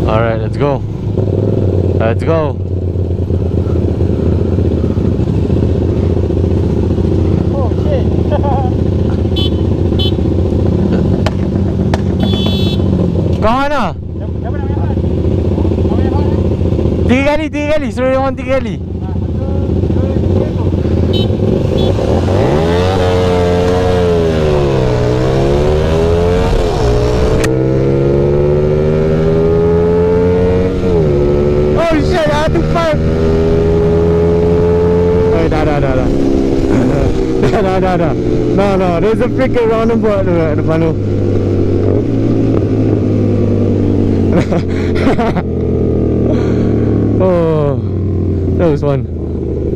Alright, let's go. Let's go. Oh shit. Kau mana? Tiga kali. Suruh dia orang 3 kali. Oh shit, I had to fight. Oh, dah. Dah. No, there's a freaking roundabout kat depan tu. Oh, that was fun.